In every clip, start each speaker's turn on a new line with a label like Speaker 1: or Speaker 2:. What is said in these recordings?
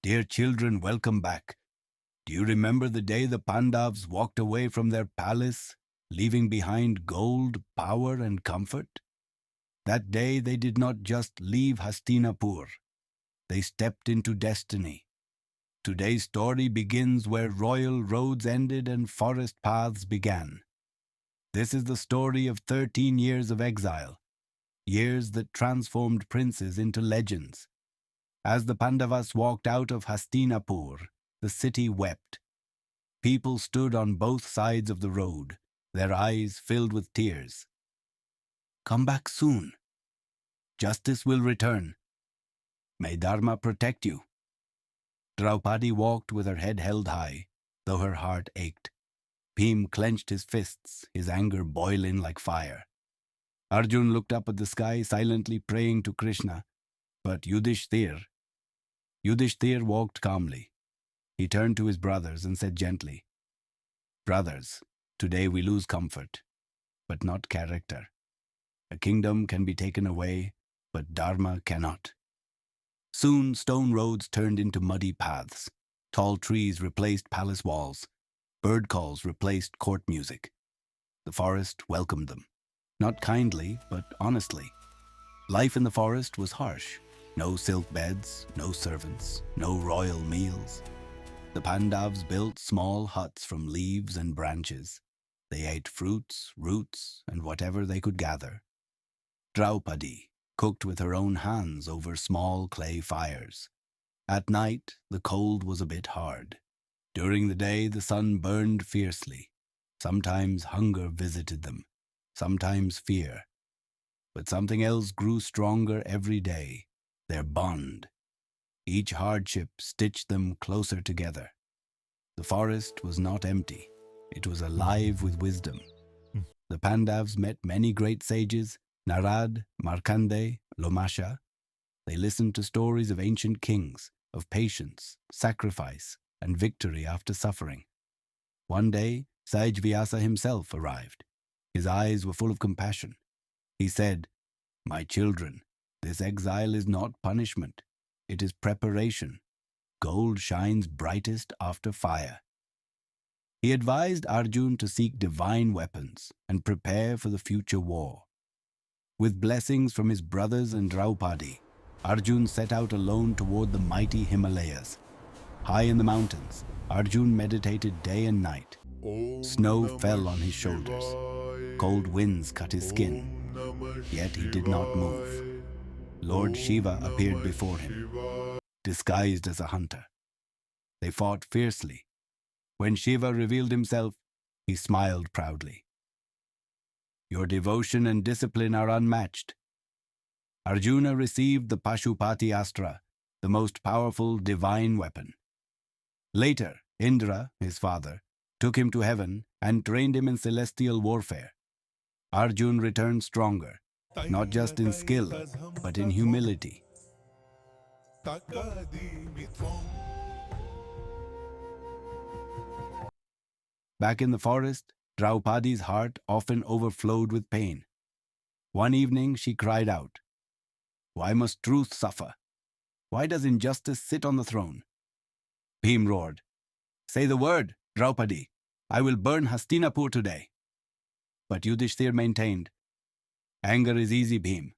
Speaker 1: Dear children, welcome back. Do you remember the day the Pandavas walked away from their palace, leaving behind gold, power, and comfort? That day they did not just leave Hastinapur, they stepped into destiny. Today's story begins where royal roads ended and forest paths began. This is the story of 13 years of exile, years that transformed princes into legends. As the Pandavas walked out of Hastinapur, the city wept. People stood on both sides of the road, their eyes filled with tears. Come back soon. Justice will return. May Dharma protect you. Draupadi walked with her head held high, though her heart ached. Bhima clenched his fists, his anger boiling like fire. Arjuna looked up at the sky, silently praying to Krishna. But Yudhishthira walked calmly. He turned to his brothers and said gently, "Brothers, today we lose comfort, but not character. A kingdom can be taken away, but Dharma cannot." Soon stone roads turned into muddy paths. Tall trees replaced palace walls. Bird calls replaced court music. The forest welcomed them. Not kindly, but honestly. Life in the forest was harsh. No silk beds, no servants, no royal meals. The Pandavas built small huts from leaves and branches. They ate fruits, roots, and whatever they could gather. Draupadi cooked with her own hands over small clay fires. At night, the cold was a bit hard. During the day, the sun burned fiercely. Sometimes hunger visited them, sometimes fear. But something else grew stronger every day, their bond. Each hardship stitched them closer together. The forest was not empty. It was alive with wisdom. The Pandavas met many great sages, Narad, Markandeya, Lomasha. They listened to stories of ancient kings, of patience, sacrifice, and victory after suffering. One day, Vyasa himself arrived. His eyes were full of compassion. He said, "My children, this exile is not punishment. It is preparation. Gold shines brightest after fire." He advised Arjuna to seek divine weapons and prepare for the future war. With blessings from his brothers and Draupadi, Arjuna set out alone toward the mighty Himalayas. High in the mountains, Arjuna meditated day and night. Snow fell on his shoulders. Cold winds cut his skin. Yet he did not move. Lord Shiva appeared before him, disguised as a hunter. They fought fiercely. When Shiva revealed himself, he smiled proudly. "Your devotion and discipline are unmatched." Arjuna received the Pashupati Astra, the most powerful divine weapon. Later, Indra, his father, took him to heaven and trained him in celestial warfare. Arjuna returned stronger, not just in skill, but in humility. Back in the forest, Draupadi's heart often overflowed with pain. One evening she cried out, "Why must truth suffer? Why does injustice sit on the throne?" Bhima roared, "Say the word, Draupadi. I will burn Hastinapur today." But Yudhishthira maintained, "Anger is easy, Bhima.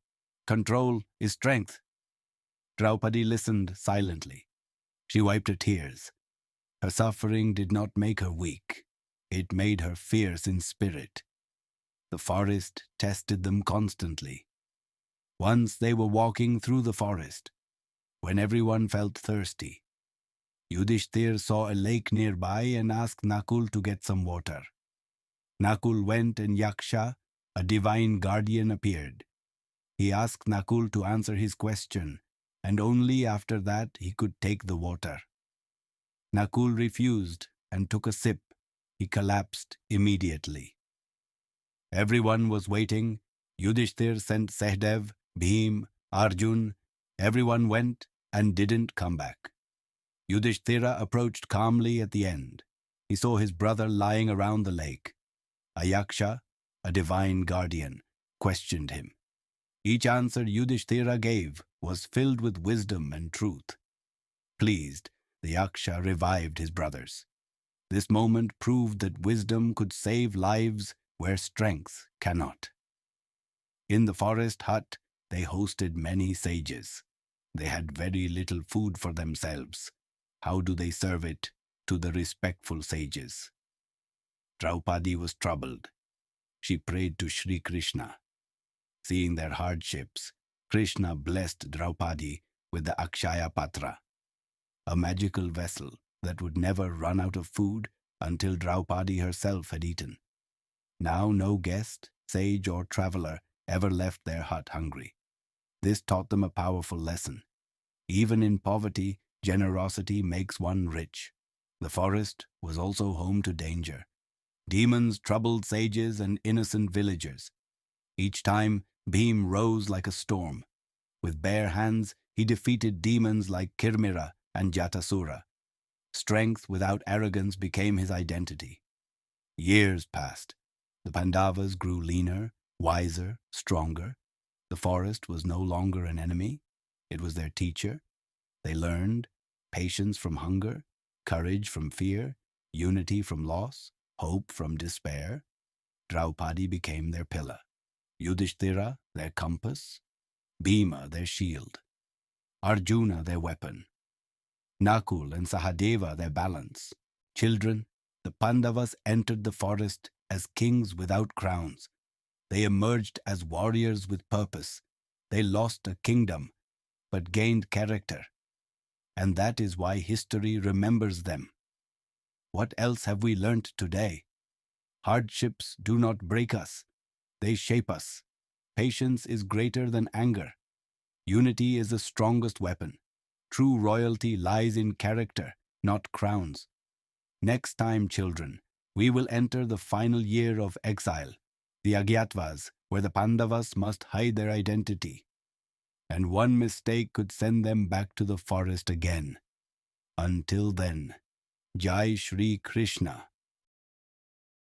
Speaker 1: Control is strength." Draupadi listened silently. She wiped her tears. Her suffering did not make her weak. It made her fierce in spirit. The forest tested them constantly. Once they were walking through the forest, when everyone felt thirsty. Yudhishthira saw a lake nearby and asked Nakul to get some water. Nakul went and Yaksha, a divine guardian, appeared. He asked Nakul to answer his question, and only after that he could take the water. Nakul refused and took a sip. He collapsed immediately. Everyone was waiting. Yudhishthira sent Sahadeva, Bhima, Arjuna. Everyone went and didn't come back. Yudhishthira approached calmly at the end. He saw his brother lying around the lake. A Yaksha, a divine guardian, questioned him. Each answer Yudhishthira gave was filled with wisdom and truth. Pleased, the Yaksha revived his brothers. This moment proved that wisdom could save lives where strength cannot. In the forest hut, they hosted many sages. They had very little food for themselves. How do they serve it to the respectful sages? Draupadi was troubled. She prayed to Sri Krishna. Seeing their hardships, Krishna blessed Draupadi with the Akshaya Patra, a magical vessel that would never run out of food until Draupadi herself had eaten. Now no guest, sage or traveler ever left their hut hungry. This taught them a powerful lesson. Even in poverty, generosity makes one rich. The forest was also home to danger. Demons troubled sages and innocent villagers. Each time, Bhima rose like a storm. With bare hands, he defeated demons like Kirmira and Jatasura. Strength without arrogance became his identity. Years passed. The Pandavas grew leaner, wiser, stronger. The forest was no longer an enemy. It was their teacher. They learned patience from hunger, courage from fear, unity from loss, hope from despair. Draupadi became their pillar. Yudhishthira, their compass. Bhima, their shield. Arjuna, their weapon. Nakula and Sahadeva, their balance. Children, the Pandavas entered the forest as kings without crowns. They emerged as warriors with purpose. They lost a kingdom, but gained character. And that is why history remembers them. What else have we learnt today? Hardships do not break us. They shape us. Patience is greater than anger. Unity is the strongest weapon. True royalty lies in character, not crowns. Next time, children, we will enter the final year of exile, the Agyatvas, where the Pandavas must hide their identity. And one mistake could send them back to the forest again. Until then, Jai Shri Krishna.